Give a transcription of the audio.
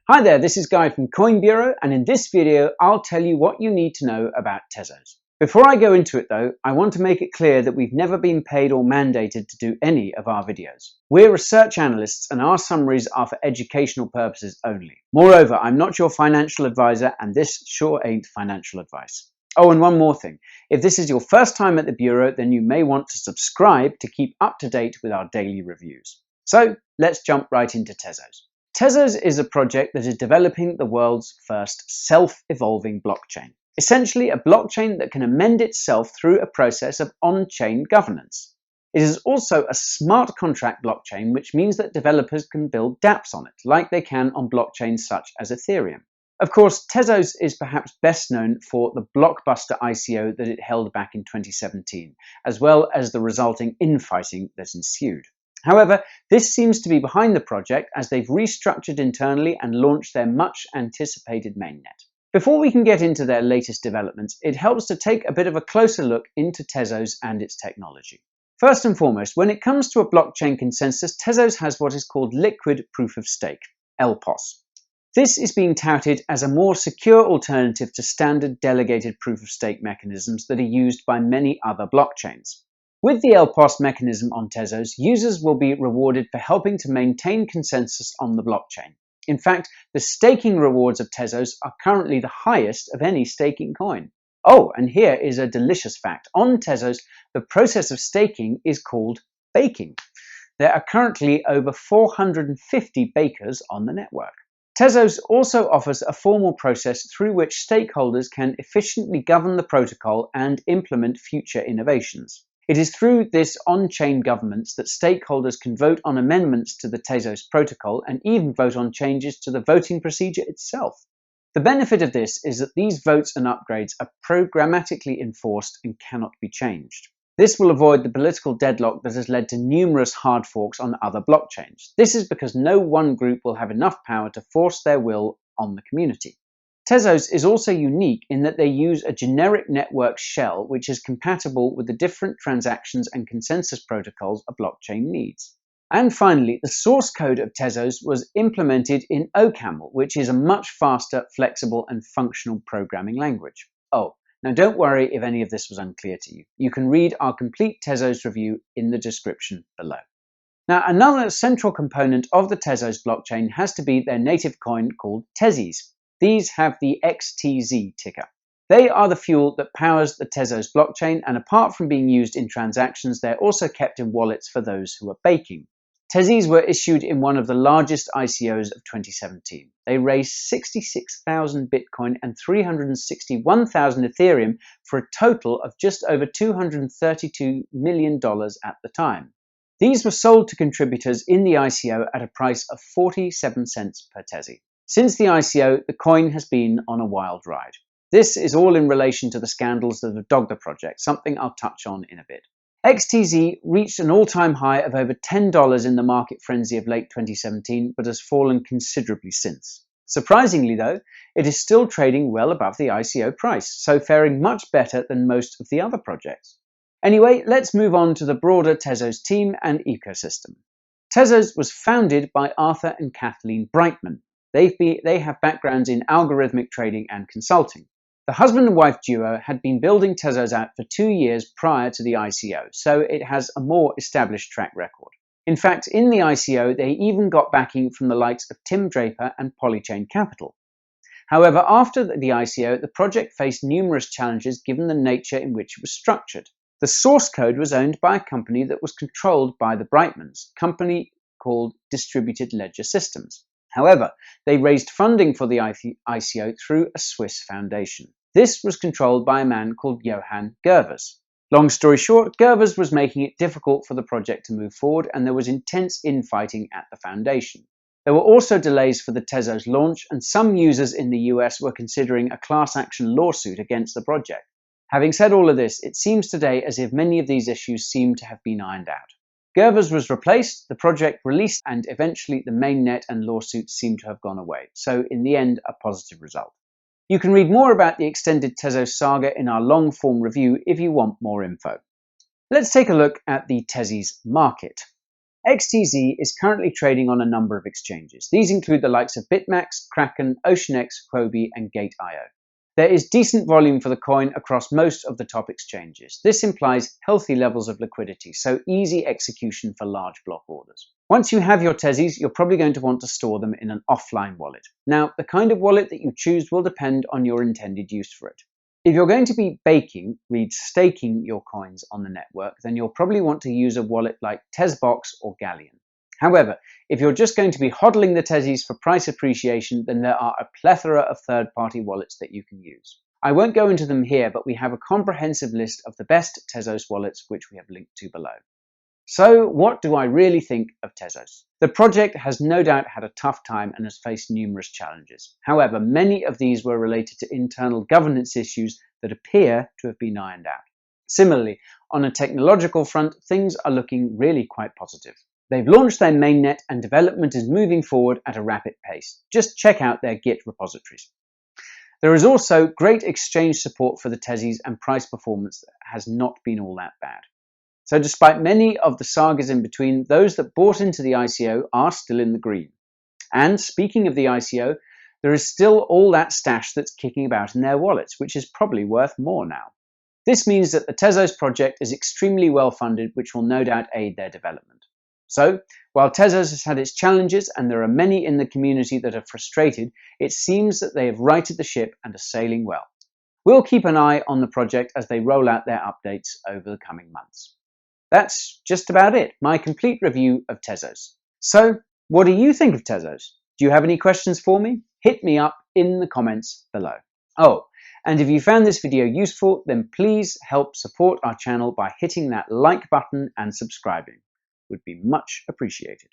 Hi there, this is Guy from Coin Bureau, and in this video I'll tell you what you need to know about Tezos. Before I go into it though, I want to make it clear that we've never been paid or mandated to do any of our videos. We're research analysts and our summaries are for educational purposes only. Moreover, I'm not your financial advisor and this sure ain't financial advice. Oh, and one more thing. If this is your first time at the Bureau, then you may want to subscribe to keep up to date with our daily reviews. So let's jump right into Tezos. Tezos is a project that is developing the world's first self-evolving blockchain. Essentially, a blockchain that can amend itself through a process of on-chain governance. It is also a smart contract blockchain, which means that developers can build dApps on it, like they can on blockchains such as Ethereum. Of course, Tezos is perhaps best known for the blockbuster ICO that it held back in 2017, as well as the resulting infighting that ensued. However, this seems to be behind the project as they've restructured internally and launched their much anticipated mainnet. Before we can get into their latest developments, it helps to take a bit of a closer look into Tezos and its technology. First and foremost, when it comes to a blockchain consensus, Tezos has what is called liquid proof of stake, LPoS. This is being touted as a more secure alternative to standard delegated proof of stake mechanisms that are used by many other blockchains. With the LPoS mechanism on Tezos, users will be rewarded for helping to maintain consensus on the blockchain. In fact, the staking rewards of Tezos are currently the highest of any staking coin. Oh, and here is a delicious fact. On Tezos, the process of staking is called baking. There are currently over 450 bakers on the network. Tezos also offers a formal process through which stakeholders can efficiently govern the protocol and implement future innovations. It is through this on-chain governance that stakeholders can vote on amendments to the Tezos protocol and even vote on changes to the voting procedure itself. The benefit of this is that these votes and upgrades are programmatically enforced and cannot be changed. This will avoid the political deadlock that has led to numerous hard forks on other blockchains. This is because no one group will have enough power to force their will on the community. Tezos is also unique in that they use a generic network shell which is compatible with the different transactions and consensus protocols a blockchain needs. And finally, the source code of Tezos was implemented in OCaml, which is a much faster, flexible and functional programming language. Oh, now don't worry if any of this was unclear to you. You can read our complete Tezos review in the description below. Now, another central component of the Tezos blockchain has to be their native coin called Tezzies. These have the XTZ ticker. They are the fuel that powers the Tezos blockchain, and apart from being used in transactions, they're also kept in wallets for those who are baking. Tezzies were issued in one of the largest ICOs of 2017. They raised 66,000 Bitcoin and 361,000 Ethereum for a total of just over $232 million at the time. These were sold to contributors in the ICO at a price of 47 cents per Tezzy. Since the ICO, the coin has been on a wild ride. This is all in relation to the scandals that have dogged the project, something I'll touch on in a bit. XTZ reached an all-time high of over $10 in the market frenzy of late 2017, but has fallen considerably since. Surprisingly though, it is still trading well above the ICO price, so faring much better than most of the other projects. Anyway, let's move on to the broader Tezos team and ecosystem. Tezos was founded by Arthur and Kathleen Brightman. They have backgrounds in algorithmic trading and consulting. The husband and wife duo had been building Tezos out for 2 years prior to the ICO, so it has a more established track record. In fact, in the ICO, they even got backing from the likes of Tim Draper and Polychain Capital. However, after the ICO, the project faced numerous challenges given the nature in which it was structured. The source code was owned by a company that was controlled by the Brightmans, a company called Distributed Ledger Systems. However, they raised funding for the ICO through a Swiss foundation. This was controlled by a man called Johan Gervers. Long story short, Gervers was making it difficult for the project to move forward, and there was intense infighting at the foundation. There were also delays for the Tezos launch, and some users in the US were considering a class action lawsuit against the project. Having said all of this, it seems today as if many of these issues seem to have been ironed out. Gervers was replaced, the project released, and eventually the mainnet and lawsuits seem to have gone away. So in the end, a positive result. You can read more about the extended Tezos saga in our long-form review if you want more info. Let's take a look at the Tezzies market. XTZ is currently trading on a number of exchanges. These include the likes of BitMax, Kraken, OceanX, Huobi, and Gate.io. There is decent volume for the coin across most of the top exchanges. This implies healthy levels of liquidity, so easy execution for large block orders. Once you have your Tezzies, you're probably going to want to store them in an offline wallet. Now, the kind of wallet that you choose will depend on your intended use for it. If you're going to be staking your coins on the network, then you'll probably want to use a wallet like Tezos or Galleon. However, if you're just going to be hodling the Tezzies for price appreciation, then there are a plethora of third-party wallets that you can use. I won't go into them here, but we have a comprehensive list of the best Tezos wallets, which we have linked to below. So, what do I really think of Tezos? The project has no doubt had a tough time and has faced numerous challenges. However, many of these were related to internal governance issues that appear to have been ironed out. Similarly, on a technological front, things are looking really quite positive. They've launched their mainnet and development is moving forward at a rapid pace. Just check out their Git repositories. There is also great exchange support for the Tezzies, and price performance has not been all that bad. So despite many of the sagas in between, those that bought into the ICO are still in the green. And speaking of the ICO, there is still all that stash that's kicking about in their wallets, which is probably worth more now. This means that the Tezos project is extremely well funded, which will no doubt aid their development. So, while Tezos has had its challenges and there are many in the community that are frustrated, it seems that they have righted the ship and are sailing well. We'll keep an eye on the project as they roll out their updates over the coming months. That's just about it, my complete review of Tezos. So, what do you think of Tezos? Do you have any questions for me? Hit me up in the comments below. Oh, and if you found this video useful, then please help support our channel by hitting that like button and subscribing. Would be much appreciated.